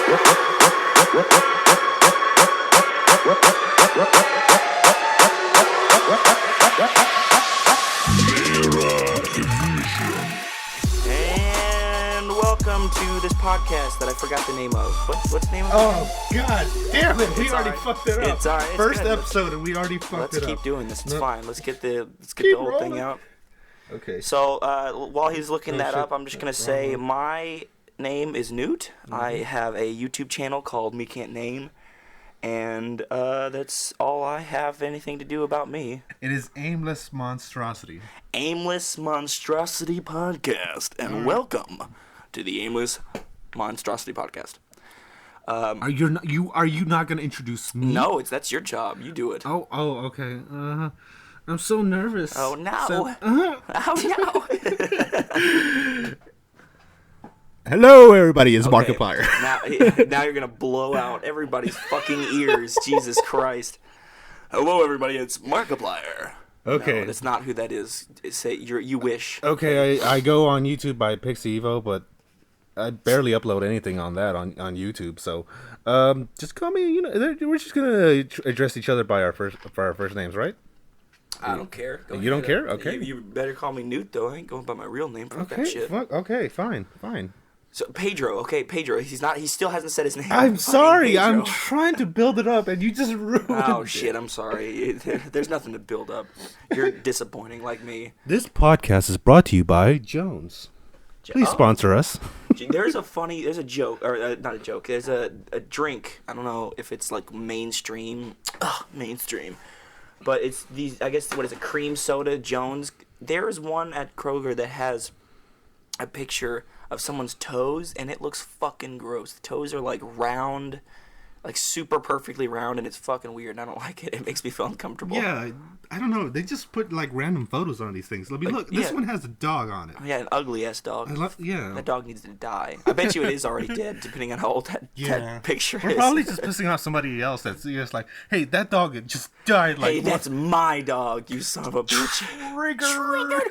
And welcome to this podcast that I forgot the name of. What's the name of it? Oh, god damn it. We already fucked it up. It's all right. First episode and we already fucked it up. Let's keep doing this. It's fine. Let's get the whole rolling. thing out. Okay. So while he's looking that up, I'm just going to say my name is Newt. I have a YouTube channel called MeCantName. And that's all I have anything to do about me. It is Aimless Monstrosity. Aimless Monstrosity Podcast. And welcome to the Aimless Monstrosity Podcast. Are you not going to introduce me? No, that's your job. You do it. Oh, okay. I'm so nervous. Oh, no. So, Oh, no. Hello, everybody. It's Markiplier. Now you're going to blow out everybody's fucking ears. Jesus Christ. Hello, everybody. It's Markiplier. Okay. No, that's not who that is. Say you wish. Okay, I go on YouTube by Pixie Evo, but I barely upload anything on that on YouTube. So, just call me. We're just gonna address each other by our first names, right? I don't care. You don't care? Okay. You better call me Newt, though. I ain't going by my real name. Fuck that shit. Okay, fine. So Pedro, he still hasn't said his name. I'm sorry. Pedro. I'm trying to build it up, and you just ruined it. Oh shit! I'm sorry. There's nothing to build up. You're disappointing, like me. This podcast is brought to you by Jones. Please sponsor us. There's a joke, or not a joke. There's a drink. I don't know if it's like mainstream, but it's these. I guess what is it? Cream soda Jones. There is one at Kroger that has a picture of someone's toes, and it looks fucking gross. The toes are like round, like super perfectly round, and it's fucking weird. And I don't like it. It makes me feel uncomfortable. Yeah, I don't know. They just put like random photos on these things. Look, this one has a dog on it. Yeah, an ugly ass dog. That dog needs to die. I bet you it is already dead, depending on how old that picture We're is. probably just pissing off somebody else that's just like, hey, that dog just died. Like, hey, that's my dog, you son of a bitch. Triggered.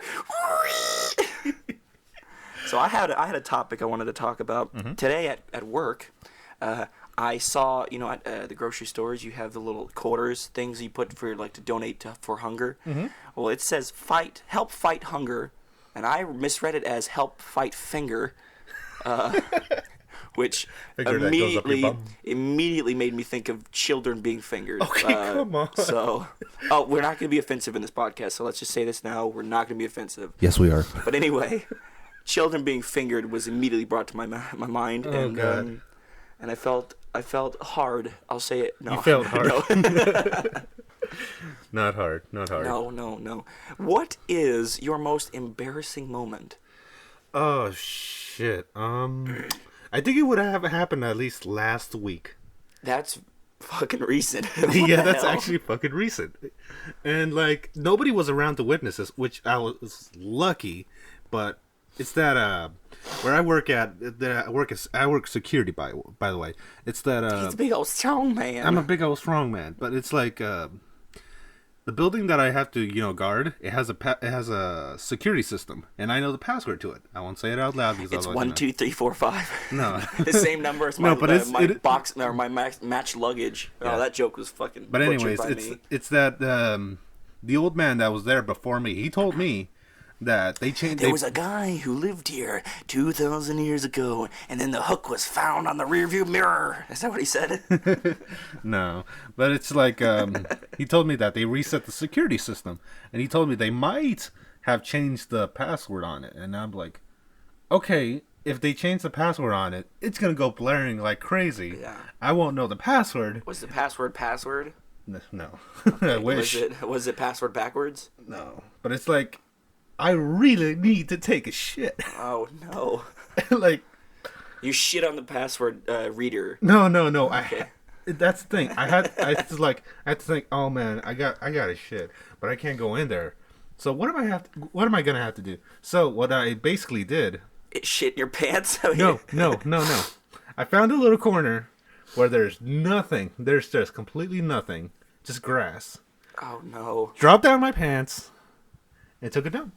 So I had a topic I wanted to talk about today at work. I saw, at the grocery stores, you have the little quarters things you put for to donate for hunger. Well, it says help fight hunger, and I misread it as help fight finger, which immediately made me think of children being fingered. Okay, come on. So, we're not going to be offensive in this podcast. So let's just say this now: we're not going to be offensive. Yes, we are. But anyway. Children being fingered was immediately brought to my mind, and God. And I felt hard. I'll say it. No, you felt hard. No. Not hard. No. What is your most embarrassing moment? Oh shit. I think it would have happened at least last week. That's fucking recent. Yeah, that's actually fucking recent. And nobody was around to witness this, which I was lucky, but. It's that where I work at. I work security by the way. It's that he's a big old strong man. I'm a big old strong man, but it's like the building that I have to guard. It has a security system, and I know the password to it. I won't say it out loud because it's 1, 2, 3, 4, 5. No, the same number as my box or my matched luggage. Yeah. Oh, that joke was fucking. But anyways, me. it's that the old man that was there before me. He told me. That they changed. There was a guy who lived here 2,000 years ago, and then the hook was found on the rearview mirror. Is that what he said? No, but it's like he told me that they reset the security system, and he told me they might have changed the password on it, and I'm like, okay, if they change the password on it, it's gonna go blaring like crazy. Yeah. I won't know the password. Was the password? No. Okay. I wish. Was it password backwards? No, but it's like. I really need to take a shit. Oh no! You shit on the password reader. No. Okay. That's the thing. I had to think. Oh man, I got a shit, but I can't go in there. So what am I gonna have to do? So what I basically did. It shit in your pants. No. I found a little corner where there's nothing. There's just completely nothing, just grass. Oh no! Dropped down my pants and took it down.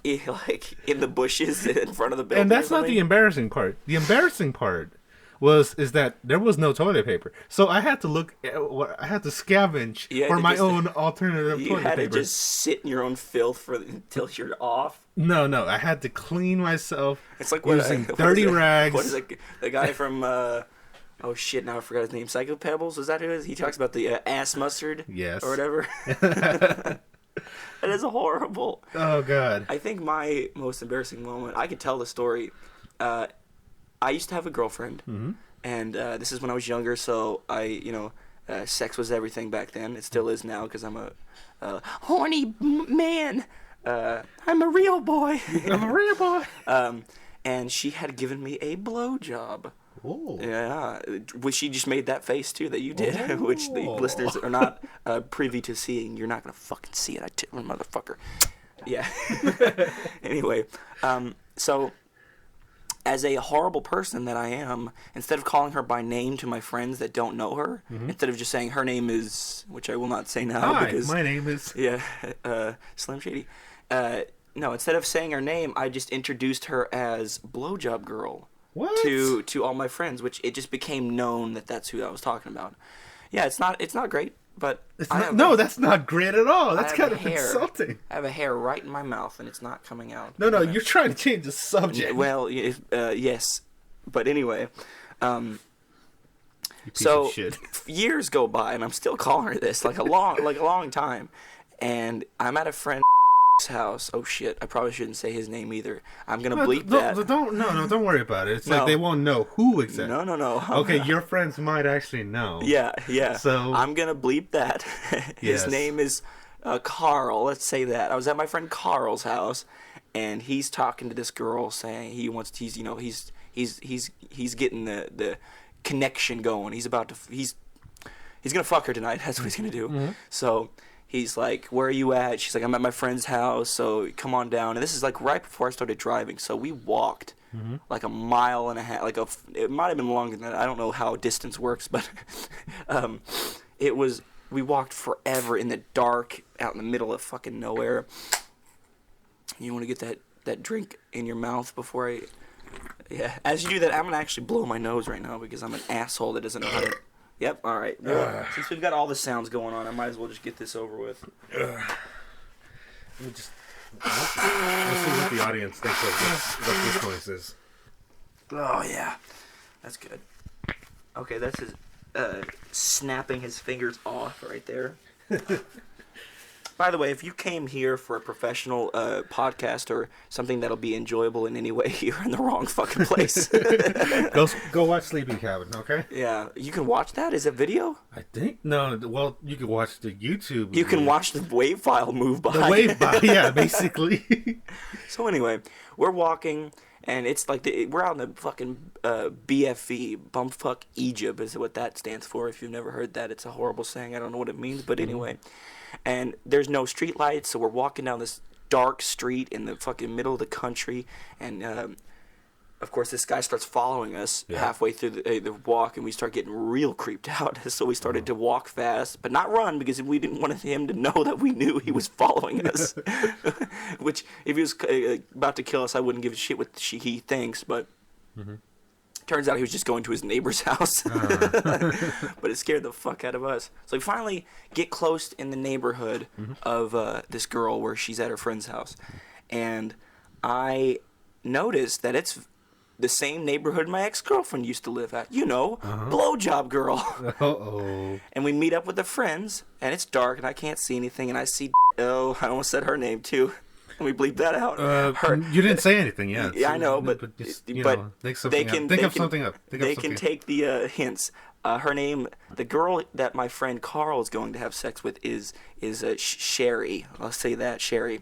Like in the bushes in front of the building. And that's not the embarrassing part. The embarrassing part is that there was no toilet paper, so I had to I had to scavenge for my own alternative toilet paper. You had to just sit in your own filth until you're off. No, I had to clean myself. It's like using dirty rags. What is it? The guy from oh shit! Now I forgot his name. Psycho Pebbles. Is that who it is? He talks about the ass mustard. Yes. Or whatever. That is horrible. Oh god. I think my most embarrassing moment. I could tell the story. I used to have a girlfriend, and this is when I was younger. So sex was everything back then. It still is now because I'm a horny man. I'm a real boy. I'm a real boy. And she had given me a blowjob. Oh. Yeah, which she just made that face too that you did, which the listeners are not privy to seeing. You're not gonna fucking see it, motherfucker. Yeah. Anyway, so as a horrible person that I am, instead of calling her by name to my friends that don't know her, instead of just saying her name is, which I will not say now. Hi, because, my name is. Yeah, Slim Shady. No, instead of saying her name, I just introduced her as Blowjob Girl. What? To all my friends, which it just became known that that's who I was talking about. Yeah, it's not great, but that's not great at all. That's kind of insulting. I have a hair right in my mouth, and it's not coming out. No, you're trying to change the subject. Well, yes, but anyway, you piece so of shit. Years go by, and I'm still calling her this, like a long time, and I'm at a friend's house. Oh shit! I probably shouldn't say his name either. I'm gonna bleep that. Don't worry about it. It's like they won't know who exactly. No. Okay, your friends might actually know. Yeah. So I'm gonna bleep that. His name is Carl. Let's say that. I was at my friend Carl's house, and he's talking to this girl, saying he's getting the connection going. He's gonna fuck her tonight. That's what he's gonna do. Mm-hmm. So. He's like, where are you at? She's like, I'm at my friend's house, so come on down. And this is like right before I started driving, so we walked like a mile and a half. It might have been longer than that. I don't know how distance works, but we walked forever in the dark, out in the middle of fucking nowhere. You want to get that drink in your mouth before I... Yeah, as you do that, I'm going to actually blow my nose right now because I'm an asshole that doesn't know how to... Yep, all right. Since we've got all the sounds going on, I might as well just get this over with. Let's see what the audience thinks of what this noise is. Oh, yeah. That's good. Okay, that's his snapping his fingers off right there. By the way, if you came here for a professional podcast or something that'll be enjoyable in any way, you're in the wrong fucking place. Go watch Sleeping Cabin, okay? Yeah. You can watch that? Is it video? I think. No, well, you can watch the YouTube. You can watch the WAV file move behind. The WAV file, yeah, basically. So anyway, we're walking, and it's like we're out in the fucking BFE, Bumfuck Egypt is what that stands for. If you've never heard that, it's a horrible saying. I don't know what it means, but anyway. And there's no street lights, so we're walking down this dark street in the fucking middle of the country, and of course this guy starts following us halfway through the walk, and we start getting real creeped out. So we started to walk fast, but not run, because we didn't want him to know that we knew he was following us. Which, if he was about to kill us, I wouldn't give a shit what he thinks, but... Mm-hmm. Turns out he was just going to his neighbor's house. But it scared the fuck out of us. So we finally get close in the neighborhood of this girl where she's at her friend's house. And I noticed that it's the same neighborhood my ex-girlfriend used to live at. You know, Blowjob Girl. Uh-oh. And we meet up with the friends, and it's dark, and I can't see anything, and I see... Oh, I almost said her name, too. Let me bleep that out. You didn't say anything yet. Yeah, I know, but they can think of something up. They can take the hints. Her name, the girl that my friend Carl is going to have sex with, is Sherry. I'll say that, Sherry.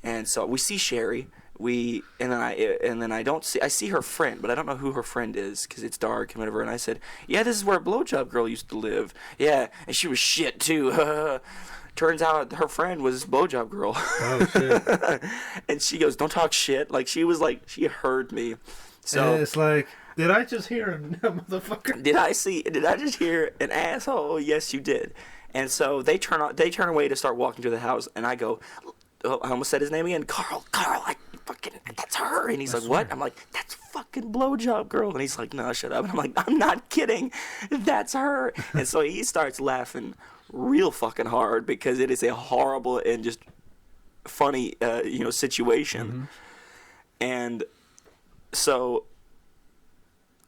And so we see Sherry. And then I see her friend, but I don't know who her friend is because it's dark and whatever. And I said, yeah, this is where Blowjob Girl used to live. Yeah, and she was shit too. Turns out her friend was Blowjob Girl. Oh shit! And she goes, "Don't talk shit." Like she heard me. So and it's like, did I just hear a motherfucker? Did I just hear an asshole? Yes, you did. And so they turn away to start walking to the house, and I go, oh, I almost said his name again, Carl. that's her. And he's like, what? I'm like, that's fucking blowjob girl. And he's like, no, shut up. And I'm like, I'm not kidding. That's her. And so he starts laughing real fucking hard because it is a horrible and just funny, situation. Mm-hmm. And so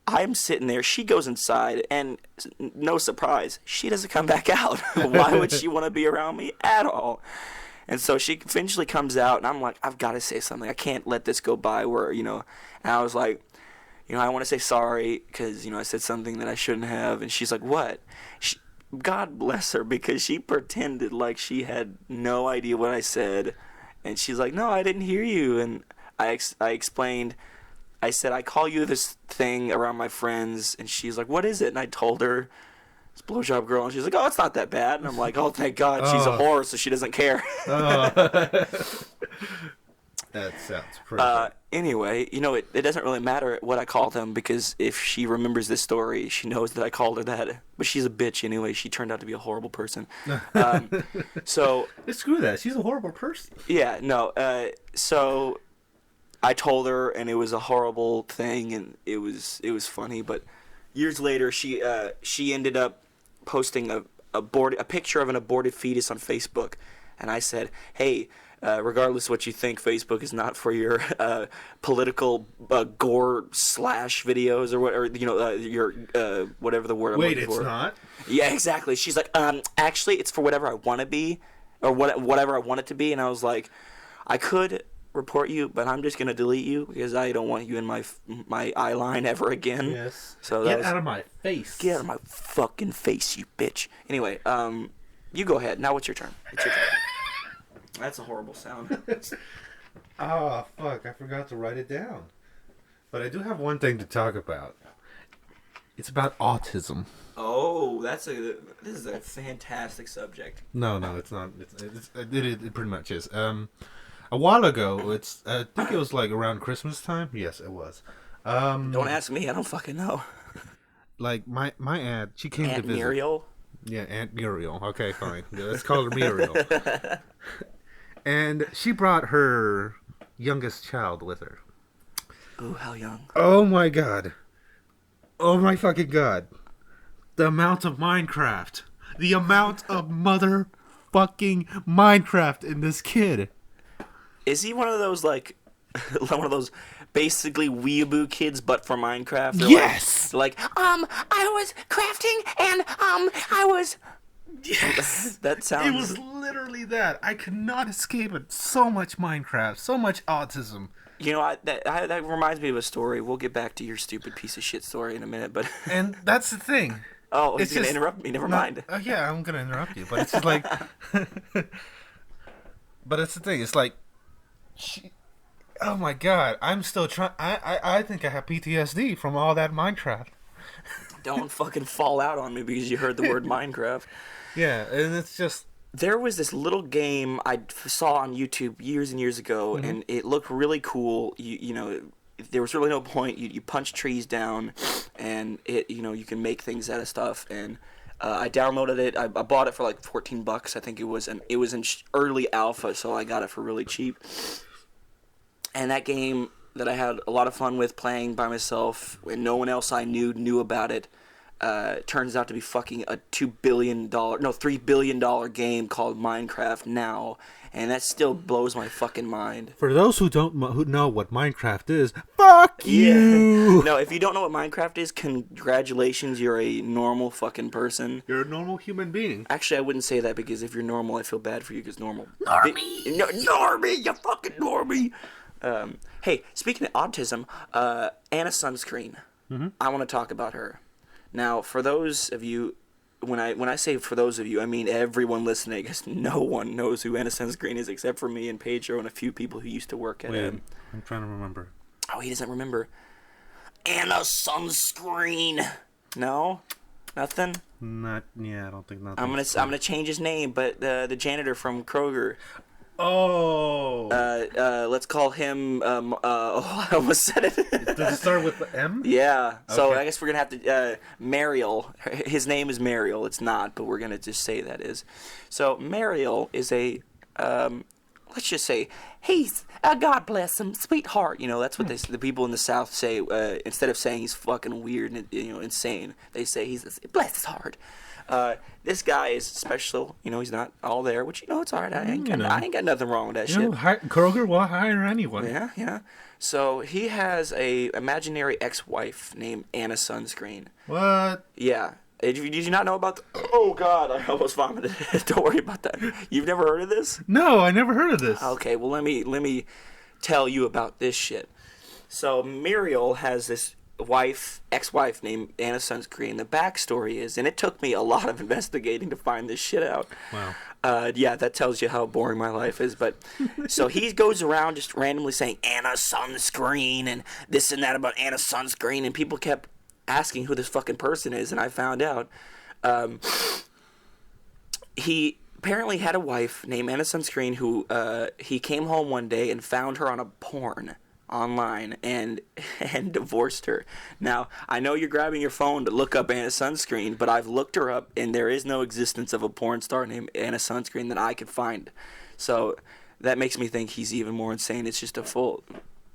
I'm sitting there. She goes inside, and no surprise, she doesn't come back out. Why would she want to be around me at all? And so she eventually comes out, and I'm like, I've got to say something. I can't let this go by where, and I was like, I want to say sorry because, I said something that I shouldn't have. And she's like, what? God bless her, because she pretended like she had no idea what I said. And she's like, no, I didn't hear you. And I explained, I said, I call you this thing around my friends. And she's like, what is it? And I told her, it's blowjob girl. And she's like, oh, it's not that bad. And I'm like, oh, thank God. She's a whore, so she doesn't care. That sounds pretty Anyway, it doesn't really matter what I call them, because if she remembers this story, she knows that I called her that. But she's a bitch anyway. She turned out to be a horrible person. So screw that. She's a horrible person. Yeah, no. So I told her, and it was a horrible thing, and it was funny. But years later, she ended up posting a picture of an aborted fetus on Facebook, and I said, hey. Regardless of what you think, Facebook is not for your political gore slash videos or your whatever the word I'm looking for. Wait, it's not? Yeah, exactly. She's like, actually, it's for whatever I want to be, or whatever I want it to be. And I was like, I could report you, but I'm just gonna delete you because I don't want you in my eye line ever again. Yes. So get out of my face. Get out of my fucking face, you bitch. Anyway, you go ahead. Now it's your turn. It's your turn. That's a horrible sound. Oh, fuck. I forgot to write it down. But I do have one thing to talk about. It's about autism. Oh, this is a fantastic subject. No, it's not. It pretty much is. A while ago, I think it was like around Christmas time. Yes, it was. Don't ask me. I don't fucking know. Like, my aunt, she came Aunt to visit. Muriel? Yeah, Aunt Muriel. Okay, fine. Let's call her Muriel. And she brought her youngest child with her. Ooh, how young? Oh my god. Oh my fucking god. The amount of Minecraft. The amount of motherfucking Minecraft in this kid. Is he one of those, like, one of those basically weeaboo kids, but for Minecraft? They're yes! Like, I was crafting, and, I was... Yes! That sounds... It was literally that. I could not escape it. So much Minecraft. So much autism. That reminds me of a story. We'll get back to your stupid piece of shit story in a minute, but... And that's the thing. Oh, he's going to interrupt me. Never mind. Yeah, I'm going to interrupt you. But it's just like... But it's the thing. It's like... Oh my god. I'm still trying... I think I have PTSD from all that Minecraft. Don't fucking fall out on me because you heard the word Minecraft. Yeah, and it's just... There was this little game I saw on YouTube years and years ago, and it looked really cool. There was really no point. You punch trees down, and you can make things out of stuff. And I downloaded it. I bought it for like $14. I think it was, and it was in early alpha, so I got it for really cheap. And that game that I had a lot of fun with playing by myself, and no one else I knew about it. Turns out to be fucking a $3 billion game called Minecraft now, and that still blows my fucking mind. For those who know what Minecraft is, fuck you! No, if you don't know what Minecraft is, congratulations, you're a normal fucking person. You're a normal human being. Actually, I wouldn't say that, because if you're normal, I feel bad for you, because normal... Normie! Normie, you fucking normie! Hey, speaking of autism, Anna Sunscreen. I want to talk about her. Now, for those of you, when I say for those of you, I mean everyone listening, because no one knows who Anna Sunscreen is except for me and Pedro and a few people who used to work at him. I'm trying to remember. Oh, he doesn't remember. Anna Sunscreen. No? Nothing? I don't think nothing. I'm gonna change his name, but the janitor from Kroger. Oh. Let's call him. I almost said it. Does it start with M? Yeah. So Okay. I guess we're gonna have to. Mariel. His name is Mariel. It's not, but we're gonna just say that is. So Mariel is a let's just say, hey, God bless him, sweetheart. You know, that's what the people in the South say. Instead of saying he's fucking weird and insane, they say bless his heart. This guy is special. You know, he's not all there, which it's all right. I ain't got nothing wrong with that shit. Kroger will hire anyone. Yeah. So he has a imaginary ex-wife named Anna Sunscreen. What? Yeah. Did you not know about? Oh God, I almost vomited. Don't worry about that. You've never heard of this? No, I never heard of this. Okay, well let me tell you about this shit. So Muriel has this ex-wife named Anna Sunscreen. The backstory is, and it took me a lot of investigating to find this shit out. Wow. Yeah, that tells you how boring my life is. But so he goes around just randomly saying Anna Sunscreen and this and that about Anna Sunscreen, and people kept asking who this fucking person is, and I found out he apparently had a wife named Anna Sunscreen who he came home one day and found her on a porn online and divorced her. Now, I know you're grabbing your phone to look up Anna Sunscreen, but I've looked her up, and there is no existence of a porn star named Anna Sunscreen that I could find. So that makes me think he's even more insane. It's just a full...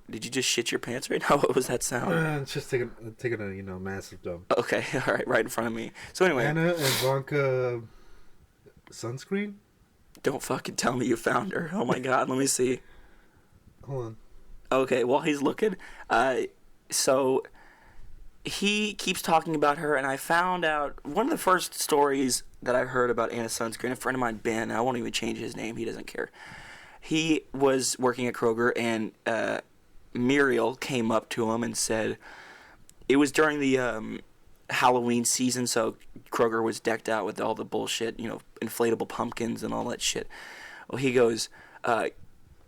Did you just shit your pants right now? What was that sound? It's just taking a massive dump. Okay, all right in front of me. So anyway, Anna Ivanka Sunscreen? Don't fucking tell me you found her. Oh my God, let me see. Hold on. Okay, while he's looking, so he keeps talking about her, and I found out one of the first stories that I heard about Anna Sunscreen. A friend of mine, Ben, I won't even change his name. He doesn't care. He was working at Kroger, and Muriel came up to him and said, it was during the Halloween season, so Kroger was decked out with all the bullshit, inflatable pumpkins and all that shit. Well, he goes,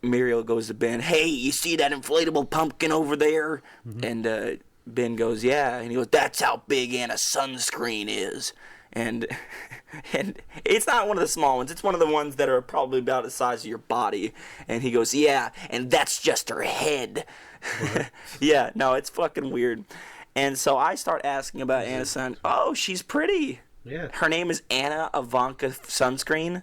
Muriel goes to Ben, hey, you see that inflatable pumpkin over there? Mm-hmm. And Ben goes, yeah. And he goes, that's how big Anna Sunscreen is. And it's not one of the small ones. It's one of the ones that are probably about the size of your body. And he goes, yeah, and that's just her head. Yeah, no, it's fucking weird. And so I start asking about Anna Sun. Oh, she's pretty. Yeah. Her name is Anna Ivanka Sunscreen.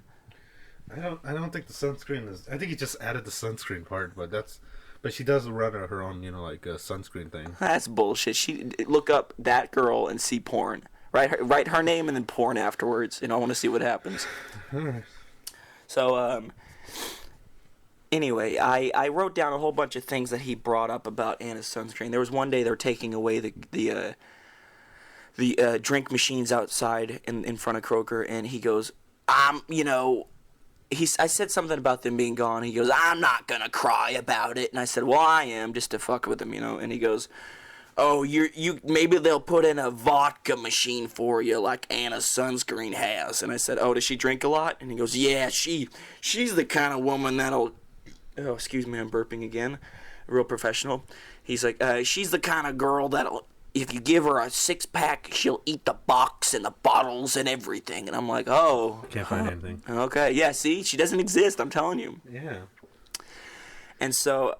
I don't think the sunscreen is. I think he just added the sunscreen part, but she does run her own, like a sunscreen thing. That's bullshit. Look up that girl and see porn. Write her name and then porn afterwards, and I want to see what happens. So, anyway, I wrote down a whole bunch of things that he brought up about Anna's Sunscreen. There was one day they were taking away the drink machines outside in front of Kroger, and he goes, I said something about them being gone. He goes, I'm not gonna cry about it. And I said, well, I am, just to fuck with him, And he goes, oh, you maybe they'll put in a vodka machine for you like Anna Sunscreen has. And I said, oh, does she drink a lot? And he goes, yeah, she's the kind of woman that'll... Oh, excuse me, I'm burping again. Real professional. He's like, she's the kind of girl that'll... If you give her a six-pack, she'll eat the box and the bottles and everything. And I'm like, oh. Can't find anything. Okay, yeah, see? She doesn't exist, I'm telling you. Yeah. And so...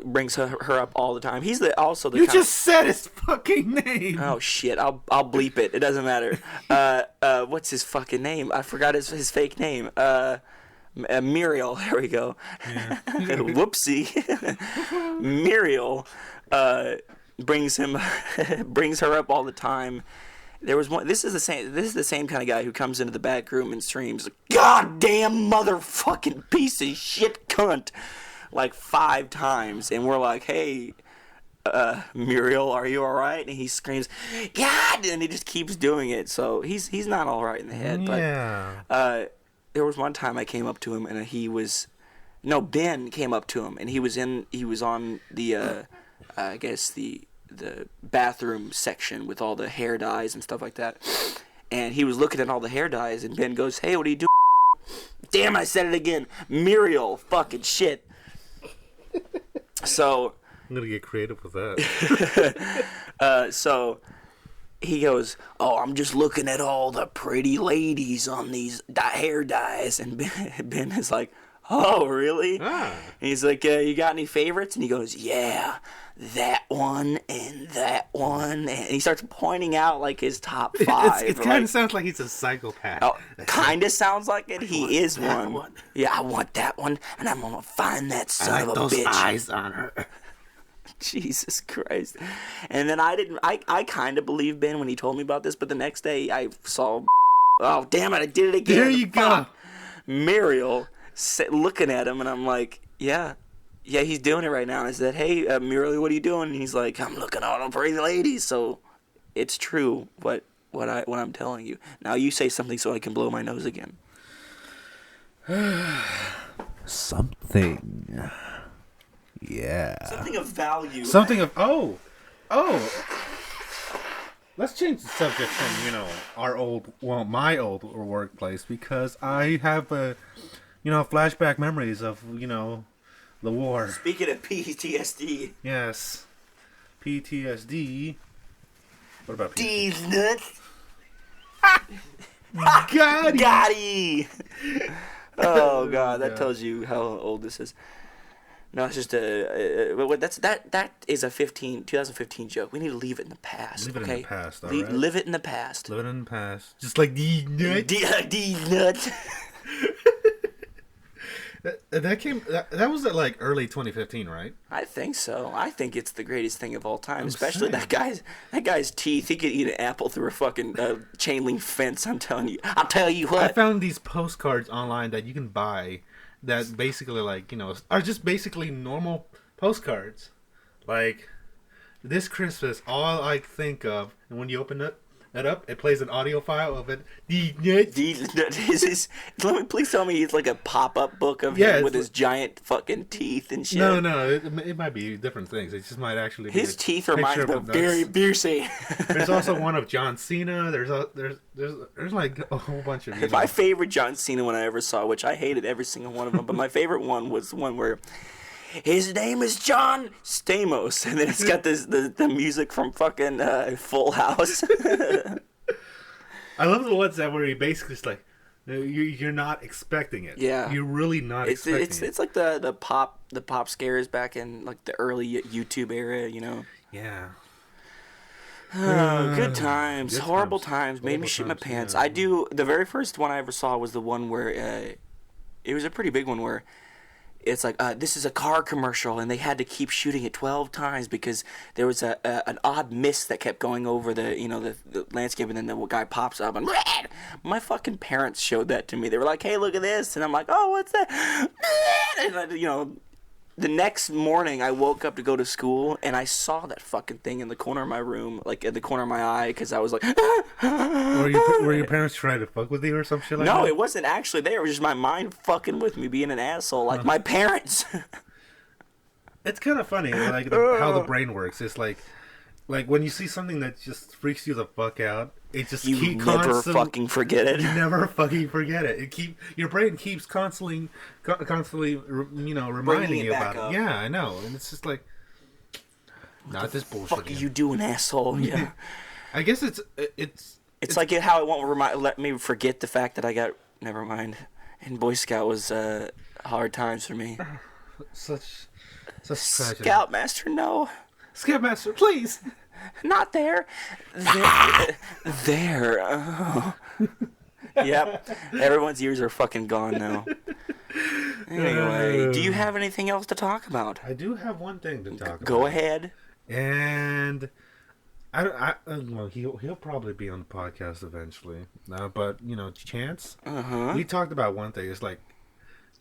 brings her up all the time. He's also the You just said his fucking name. Oh shit! I'll bleep it. It doesn't matter. What's his fucking name? I forgot his fake name. Muriel. There we go. Yeah. Whoopsie. Muriel brings her up all the time. There was one. This is the same kind of guy who comes into the back room and screams, "Goddamn motherfucking piece of shit cunt!" like 5 times, and we're like, hey, Muriel, are you all right? And he screams, God, and he just keeps doing it. So he's not all right in the head. Yeah. But there was one time I came up to him, and Ben came up to him, and he was on the I guess the bathroom section with all the hair dyes and stuff like that, and he was looking at all the hair dyes, and Ben goes, hey, what are you doing? Damn, I said it again. Muriel, fucking shit. So I'm gonna get creative with that. So he goes, oh, I'm just looking at all the pretty ladies on these hair dyes, and Ben is like, oh, really? Ah. And he's like, you got any favorites? And he goes, yeah, that one and that one. And he starts pointing out, like, his top 5. It kind of sounds like he's a psychopath. Oh, kind of sounds like it. He is one. one. Yeah, I want that one, and I'm going to find that son of a those bitch. eyes on her. Jesus Christ. And then I kind of believed Ben when he told me about this, but the next day I saw, oh, damn it, I did it again. There you go. Muriel looking at him, and I'm like, yeah, he's doing it right now. And I said, hey, Muriel, what are you doing? And he's like, I'm looking at all the pretty ladies. So it's true what I'm telling you. Now you say something so I can blow my nose again. Something. Yeah. Something of value. Something of let's change the subject from my old workplace, because I have flashback memories of the war. Speaking of PTSD. Yes, PTSD. What about These nuts? Got Oh God, that tells you how old this is. No, it's just that is a 2015 joke. We need to leave it in the past. Leave it in the past, all right? Live it in the past. Live it in the past. Just like these nuts. These nuts. That was at like early 2015, right? I think so. I think it's the greatest thing of all time. Especially that guy's teeth. He could eat an apple through a fucking chain link fence. I'm telling you. I'll tell you what. I found these postcards online that you can buy that basically are just basically normal postcards. Like, this Christmas, all I think of, and when you open it up, it plays an audio file of it. Let me please tell me it's like a pop-up book of him with his giant fucking teeth and shit. No, it might be different things. It just might actually be his teeth remind me of very Busey. There's also one of John Cena. There's like a whole bunch of My favorite John Cena one I ever saw, which I hated every single one of them, but my favorite one was the one where his name is John Stamos, and then it's got the music from fucking Full House. I love the ones where he basically is like, you're not expecting it. Yeah, you're really not expecting it. It's like the pop scares back in like the early YouTube era, Yeah. Good times, horrible times, made me shit my pants. Yeah. The very first one I ever saw was the one where it was a pretty big one where it's like, this is a car commercial, and they had to keep shooting it 12 times because there was an odd mist that kept going over the landscape, and then the guy pops up, and my fucking parents showed that to me. They were like, hey, look at this, and I'm like, oh, what's that? And the next morning I woke up to go to school, and I saw that fucking thing in the corner of my room, like in the corner of my eye, because I was like, were your parents trying to fuck with you or some shit like that? No, it wasn't actually there. It was just my mind fucking with me, being an asshole, like my parents. It's kind of funny, like how the brain works. It's like when you see something that just freaks you the fuck out, it just you never fucking forget it. You never fucking forget it. Your brain keeps constantly, reminding you about it. Yeah, I know, and it's just like, not this bullshit. What the fuck are you doing, asshole? Yeah. I guess it's like how it won't let me forget the fact that I got. Never mind. And Boy Scout was hard times for me. Such tragedy. Scoutmaster, no. Scoutmaster, please. Not there. There. Oh. Yep. Everyone's ears are fucking gone now. Anyway, do you have anything else to talk about? I do have one thing to talk about. Go ahead. And well, he'll probably be on the podcast eventually. But Chance. We talked about one thing. It's like,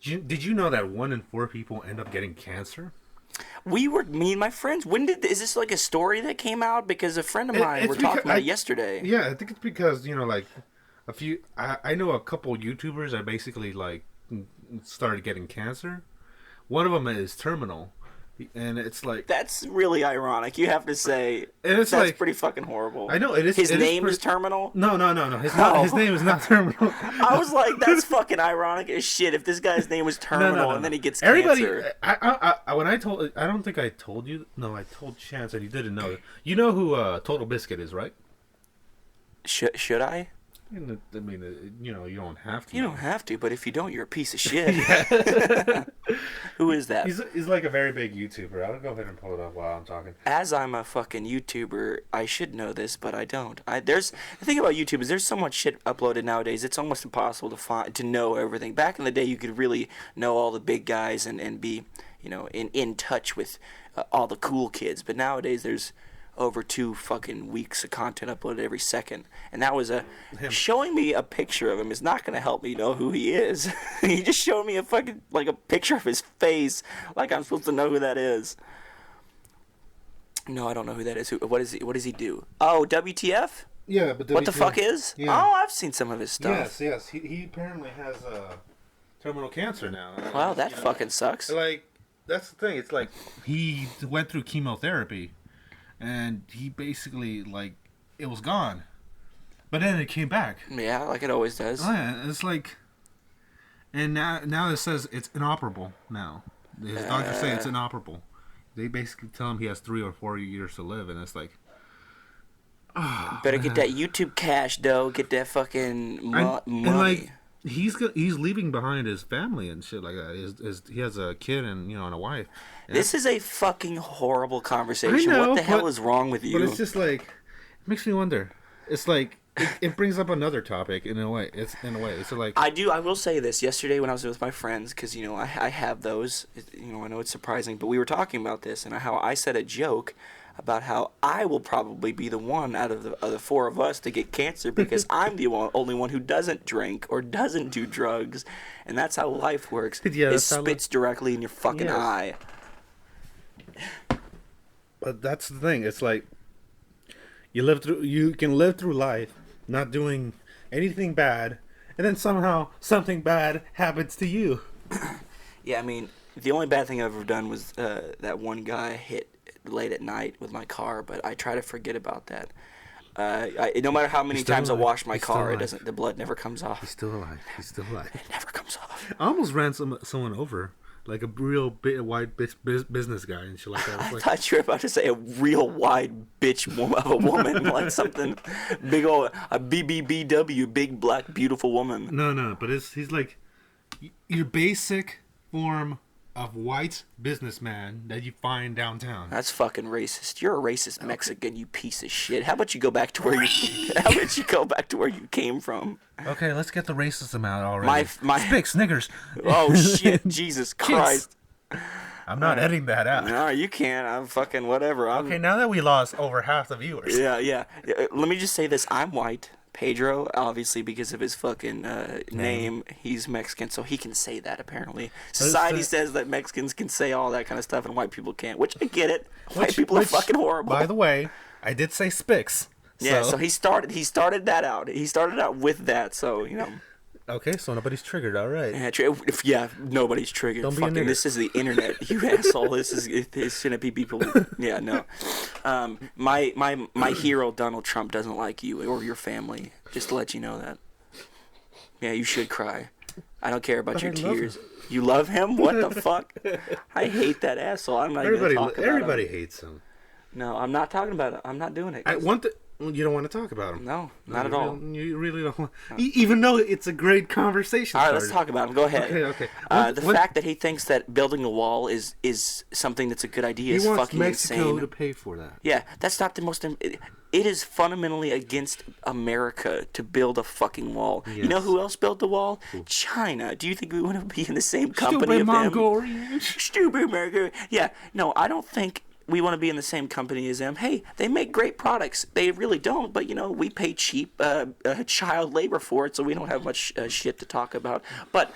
did you know that 1 in 4 people end up getting cancer? Me and my friends. Is this like a story that came out? Because a friend of mine were talking about it yesterday. Yeah, I think it's because I know a couple YouTubers that basically started getting cancer. One of them is terminal, and it's like, that's really ironic. You have to say, and it's that's pretty fucking horrible. I know it is. His name is Terminal. No. His name is not Terminal. I was like, that's fucking ironic as shit. If this guy's name was Terminal and then he gets cancer. I don't think I told you. No, I told Chance, and he didn't know. You know who Total Biscuit is, right? Should I? I mean, you know, you don't have to. You don't have to, but if you don't, you're a piece of shit. Who is that? He's like a very big YouTuber. I'll go ahead and pull it up while I'm talking. As I'm a fucking YouTuber, I should know this, but I don't. The thing about YouTube is there's so much shit uploaded nowadays. It's almost impossible to know everything. Back in the day, you could really know all the big guys and be, you know, in touch with all the cool kids. But nowadays, there's over 2 fucking weeks of content uploaded every second, and that was showing me a picture of him is not going to help me know who he is. He just showed me a fucking like a picture of his face, like I'm supposed to know who that is. No, I don't know who that is. What does he do? Oh, WTF? Yeah, but what the fuck is? Yeah. Oh, I've seen some of his stuff. Yes. He apparently has terminal cancer now. Well, that fucking sucks. Like, that's the thing. It's like he went through chemotherapy. And he basically, like, it was gone. But then it came back. Yeah, like it always does. Oh, yeah, it's like... And now it says it's inoperable now. His doctors say it's inoperable. They basically tell him he has 3 or 4 years to live, and it's like... Oh, better get that YouTube cash, though. Get that fucking money. And, like, he's leaving behind his family and shit like that. He has a kid and, you know, and a wife. And this is a fucking horrible conversation. What the hell is wrong with you? But it's just like, it makes me wonder. It's like it brings up another topic in a way. It's like I will say this. Yesterday when I was with my friends, because you know I have those. You know, I know it's surprising, but we were talking about this and how I said a joke about how I will probably be the one out of the 4 of us to get cancer because I'm the only one who doesn't drink or doesn't do drugs, and that's how life works. Yeah, it spits directly in your fucking eye. But that's the thing. It's like you can live through life not doing anything bad, and then somehow something bad happens to you. Yeah, I mean, the only bad thing I've ever done was that one guy hit late at night with my car, but I try to forget about that. No matter how many times I wash my car, the blood never comes off. He's still alive. It never comes off. I almost ran someone over. Like a real white business guy and shit like that. I thought you were about to say a real wide bitch of a woman, like something big old, a BBBW, big black beautiful woman. No, but he's like your basic form of white businessman that you find downtown. That's fucking racist. You're a racist Mexican, you piece of shit. How about you go back to where you came from? Okay, let's get the racism out already. My Spicks, niggers. Oh shit, Jesus Christ. I'm not editing that out. No, you can't. I'm fucking whatever. Okay, now that we lost over half the viewers. Yeah. Let me just say this. I'm white. Pedro, obviously, because of his fucking name, he's Mexican, so he can say that, apparently. Society says that Mexicans can say all that kind of stuff and white people can't, which I get it. White people are fucking horrible. By the way, I did say Spicks. Yeah, so he started that out. He started out with that, so, you know. Okay, so nobody's triggered, all right. Yeah, nobody's triggered. Don't be a nigger. This is the internet, you asshole. This shouldn't be people. Yeah, no. My hero, Donald Trump, doesn't like you or your family. Just to let you know that. Yeah, you should cry. I don't care about your tears. You love him? What the fuck? I hate that asshole. I'm not even going to talk about him. Everybody hates him. No, I'm not talking about it. I'm not doing it. You don't want to talk about him. No, not at all. You really don't want... Even though it's a great conversation. All right, let's talk about him. Go ahead. Okay. The fact that he thinks that building a wall is something that's a good idea is fucking insane. He wants Mexico to pay for that. Yeah, that's not the most... It is fundamentally against America to build a fucking wall. Yes. You know who else built the wall? Ooh. China. Do you think we want to be in the same company of them? Mongolians. Stupid America. Yeah, no, I don't think... we want to be in the same company as them. Hey, they make great products. They really don't, but, you know, we pay cheap child labor for it, so we don't have much shit to talk about. But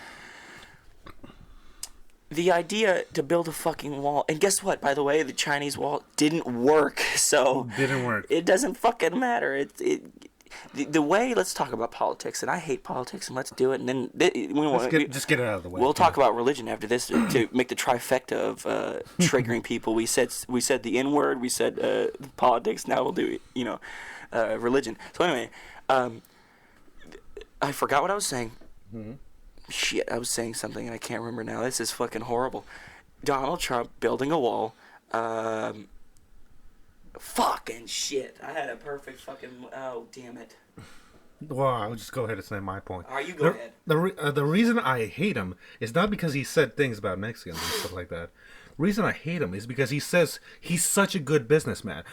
the idea to build a fucking wall, and guess what, by the way, the Chinese wall didn't work, so... didn't work. It doesn't fucking matter. The way, let's talk about politics, and I hate politics, and let's do it, and then... just get it out of the way. We'll talk about religion after this to make the trifecta of triggering people. We said the N-word, we said politics, now we'll do, you know, religion. So anyway, I forgot what I was saying. Mm-hmm. Shit, I was saying something, and I can't remember now. This is fucking horrible. Donald Trump building a wall... fucking shit. I had a perfect fucking... Oh, damn it. Well, I'll just go ahead and say my point. All right, you go ahead. The reason I hate him is not because he said things about Mexicans and stuff like that. The reason I hate him is because he says he's such a good businessman.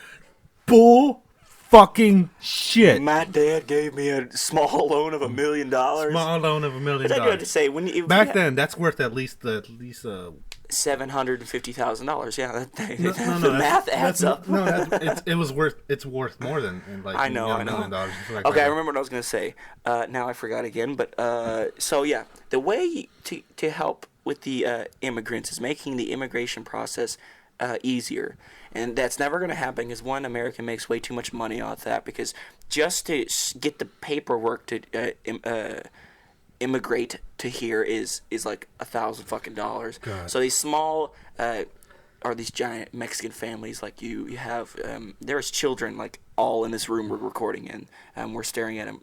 Bull fucking shit. My dad gave me a small loan of $1 million. Small loan of $1 million. But I do have to say, back then, that's worth at least $750,000. Yeah, no, the math adds up. No, it's worth more than like I know. $1 million. Like okay, I remember what I was gonna say. Now I forgot again. But so yeah, the way to help with the immigrants is making the immigration process easier, and that's never gonna happen because one, America makes way too much money off that because just to get the paperwork to immigrate to here is like $1,000 $. So these small or these giant Mexican families like you have there's children like all in this room we're recording in, we're staring at them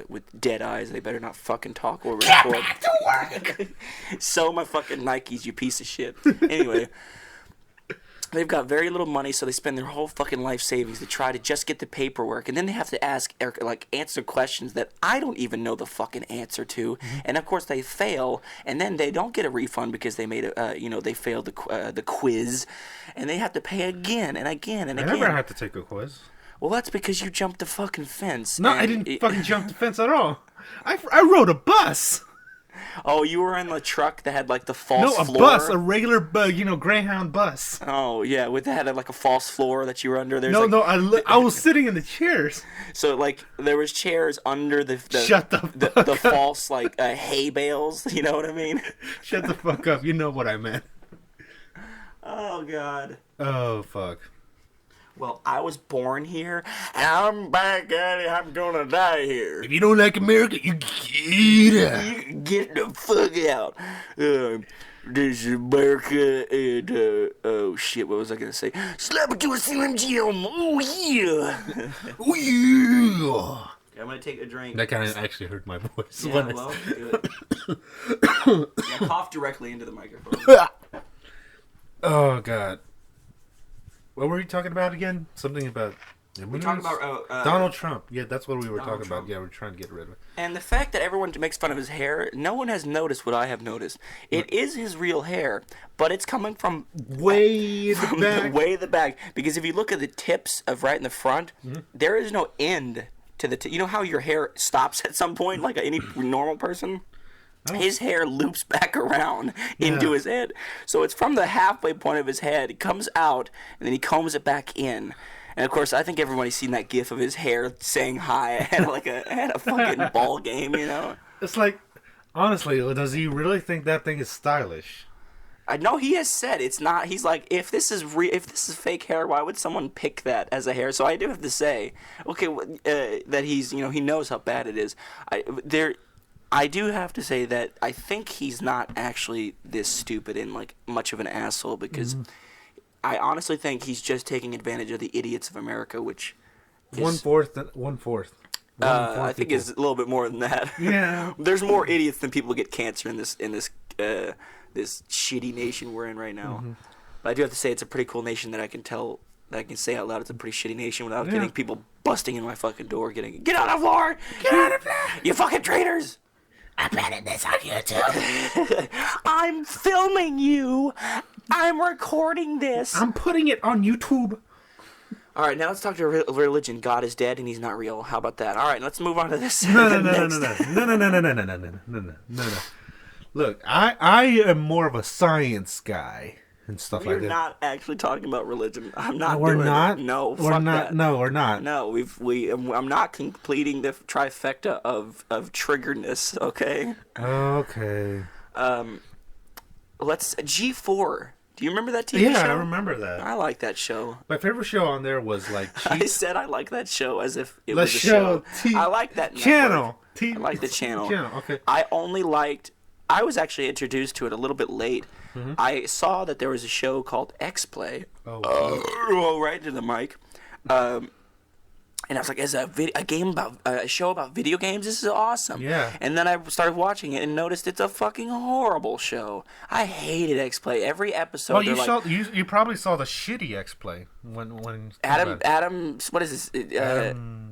with dead eyes. They better not fucking talk or record. Get back to work. Sew my fucking Nikes, you piece of shit. Anyway. They've got very little money, so they spend their whole fucking life savings to try to just get the paperwork, and then they have to answer questions that I don't even know the fucking answer to, and of course they fail, and then they don't get a refund because they made they failed the quiz, and they have to pay again and again and again. I never had to take a quiz. Well, that's because you jumped the fucking fence. No, I didn't fucking jump the fence at all. I rode a bus. Oh, you were in the truck that had like the false floor? No, a bus, a regular, Greyhound bus. Oh, yeah, with that had like a false floor that you were under. There's I was sitting in the chairs. So like there was chairs under the false like hay bales. You know what I mean? Shut the fuck up. You know what I meant. Oh God. Oh fuck. Well, I was born here, and I'm back at it. I'm gonna die here. If you don't like America, you get out. You get the fuck out. This is America, and oh shit, what was I gonna say? Slap it to a Slim Jim. Oh yeah. Oh yeah. I'm gonna take a drink. That kind of actually hurt my voice. Yeah, well, do it. Yeah, cough directly into the microphone. Oh God. What were we talking about again? Something about... We're talking about... Donald Trump. Yeah, that's what we were talking Trump. about. Yeah, we're trying to get rid of it. And the fact that everyone makes fun of his hair, no one has noticed what I have noticed. It is his real hair, but it's coming from... Way in the back. Way in the back. Because if you look at the tips of right in the front, there is no end to the tip. You know how your hair stops at some point, like any normal person? His hair loops back around into his head. So it's from the halfway point of his head. It comes out, and then he combs it back in. And, of course, I think everybody's seen that gif of his hair saying hi at a fucking ball game, you know? It's like, honestly, does he really think that thing is stylish? I know he has said it's not. He's like, if this is fake hair, why would someone pick that as a hair? So I do have to say, okay, that he's, he knows how bad it is. I do have to say that I think he's not actually this stupid and like much of an asshole because I honestly think he's just taking advantage of the idiots of America, which is, one fourth. I think is a little bit more than that. Yeah, there's more idiots than people who get cancer in this this shitty nation we're in right now. But I do have to say it's a pretty cool nation that I can say out loud it's a pretty shitty nation without getting people busting in my fucking door, get out of the floor, get out of there, you fucking traitors. I'm planning this on YouTube. I'm filming you. I'm recording this. I'm putting it on YouTube. All right, now let's talk to religion. God is dead and he's not real. How about that? All right, let's move on to this. No. Look, I am more of a science guy and stuff like that. We're not actually talking about religion. I'm not. We're doing not. It. No, we're fuck not. that. No, we're not. No, I'm not completing the trifecta of triggeredness. Okay. Okay. Let's G4. Do you remember that TV show? Yeah, I remember that. I like that show. My favorite show on there was like. I said I like that show as if it was a show. I like that channel. I like the channel. Channel. Okay. I was actually introduced to it a little bit late. I saw that there was a show called X-Play. Right into the mic. And I was like, "Is a show about video games? This is awesome." Yeah. And then I started watching it and noticed it's a fucking horrible show. I hated X-Play. Every episode. Well, you probably saw the shitty X-Play when Adam, what is this?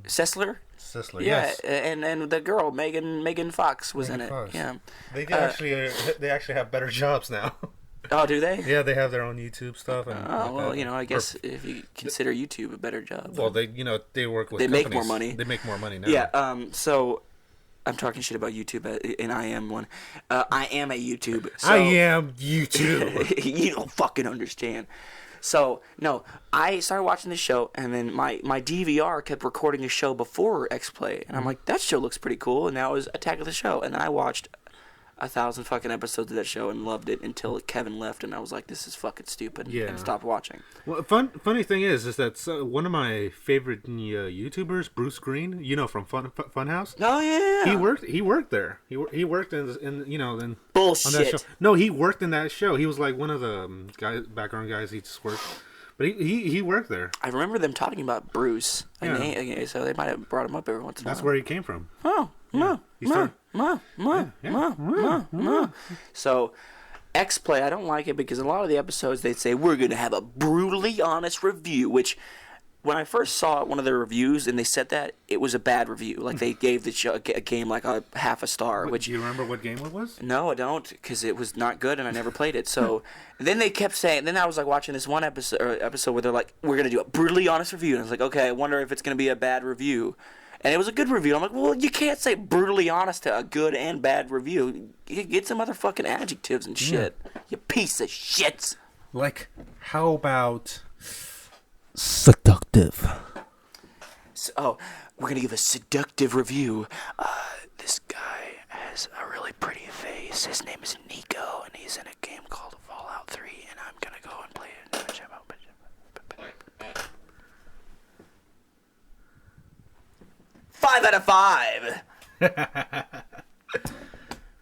Sessler? Sisler. Yeah, Yes. and the girl Megan Fox was in it. Fox. Yeah. They actually have better jobs now. Oh, do they? Yeah, they have their own YouTube stuff. And Oh well, I guess if you consider YouTube a better job. Well, they work with. They make companies. more money. They make more money now. Yeah. So I'm talking shit about YouTube, and I am one. I am a YouTube. So I am YouTube. you don't fucking understand. So no, I started watching this show, and then my DVR kept recording a show before X-Play, and I'm like, that show looks pretty cool, and that was Attack of the Show, and then I watched 1,000 fucking episodes of that show and loved it until Kevin left, and I was like, this is fucking stupid, and stopped watching. Well, funny thing is that one of my favorite YouTubers, Bruce Green, from Funhouse. Oh yeah, he worked there. He worked in bullshit. On that show. No, he worked in that show. He was like one of the background guys. He just worked, but he worked there. I remember them talking about Bruce. Yeah. So they might have brought him up every once in a while. That's where he came from. Oh, Yeah. So, X-Play, I don't like it because a lot of the episodes they'd say, we're going to have a brutally honest review, which when I first saw one of their reviews and they said that, it was a bad review. Like, they gave the show, a game like a half a star. Do you remember what game it was? No, I don't, because it was not good and I never played it. So then they kept saying, then I was like watching this one episode where they're like, we're going to do a brutally honest review. And I was like, okay, I wonder if it's going to be a bad review. And it was a good review. I'm like, well, you can't say brutally honest to a good and bad review. You get some other fucking adjectives and shit. You piece of shit. Like, how about Seductive. So, we're going to give a seductive review. This guy has a really pretty face. His name is Nico, and he's in a game called Fallout 3, and I'm going to go and play it. 5 out of 5.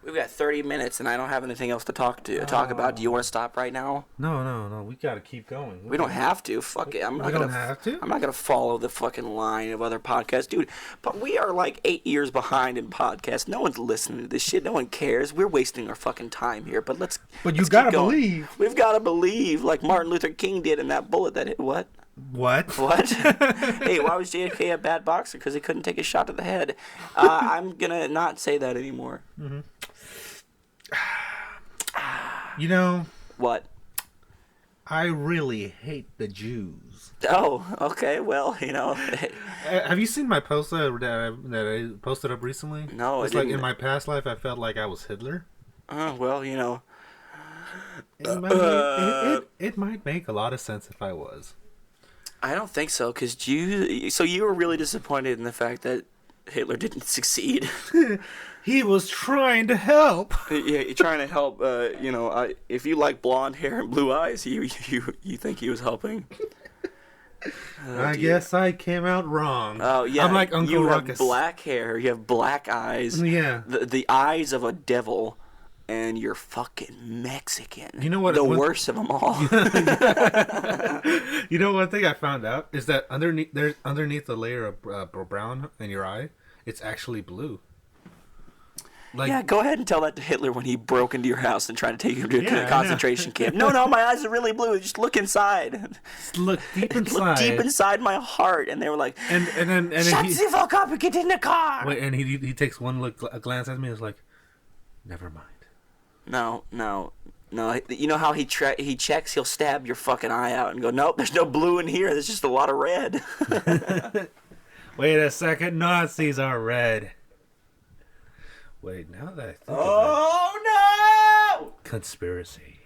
We've got 30 minutes, and I don't have anything else to talk about. Do you want to stop right now? No. We gotta keep going. We don't have to. Fuck it. We don't have to? I'm not gonna follow the fucking line of other podcasts, dude. But we are like 8 years behind in podcasts. No one's listening to this shit. No one cares. We're wasting our fucking time here. But let's. But you let's gotta keep going. believe. We've gotta believe, like Martin Luther King did in that bullet that hit what? What? Hey, why was JFK a bad boxer? Because he couldn't take a shot to the head. I'm gonna not say that anymore. Mm-hmm. What? I really hate the Jews. Oh, okay. Well, Have you seen my post that I posted up recently? No, it's I like didn't. in my past life I felt like I was Hitler. Oh, well, It might make a lot of sense if I was. I don't think so, because you were really disappointed in the fact that Hitler didn't succeed. He was trying to help. Yeah, you're trying to help. If you like blonde hair and blue eyes, you think he was helping? I guess I came out wrong. Oh yeah, I'm like Uncle you Ruckus. have black hair. You have black eyes. Yeah, the eyes of a devil. And you're fucking Mexican. You know what? The worst of them all. You know, one thing I found out is that underneath the layer of brown in your eye, it's actually blue. Like, yeah, go ahead and tell that to Hitler when he broke into your house and tried to take you to a concentration camp. No, my eyes are really blue. Just look inside. Just look deep inside. Look deep inside my heart. And they were like, and then shut the fuck up and get in the car. Wait, and he takes one a glance at me and is like, never mind. No. You know how he checks? He'll stab your fucking eye out and go, nope, there's no blue in here. There's just a lot of red. Wait a second. Nazis are red. Wait, now that I think of no! it. Conspiracy.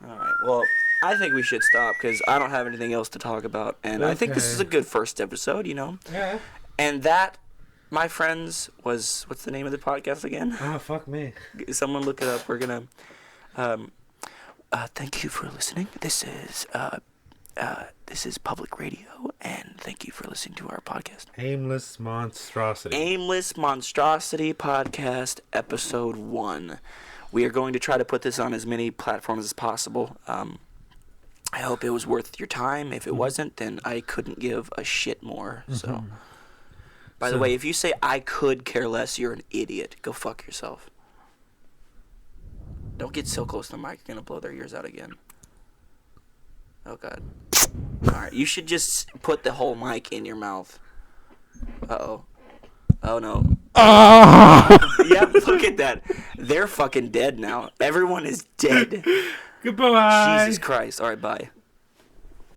All right, well, I think we should stop because I don't have anything else to talk about. And I think this is a good first episode, Yeah. And that, my friends, was... What's the name of the podcast again? Oh, fuck me. Someone look it up. We're going to... thank you for listening. This is public radio, and thank you for listening to our podcast. Aimless Monstrosity. Aimless Monstrosity Podcast, Episode 1. We are going to try to put this on as many platforms as possible. I hope it was worth your time. If it wasn't, then I couldn't give a shit more. So, by the way, if you say I could care less, you're an idiot. Go fuck yourself. Don't get so close to the mic. You're going to blow their ears out again. Oh, God. All right, you should just put the whole mic in your mouth. Uh-oh. Oh no. Oh! Yeah, look at that. They're fucking dead now. Everyone is dead. Goodbye. Jesus Christ. All right, bye.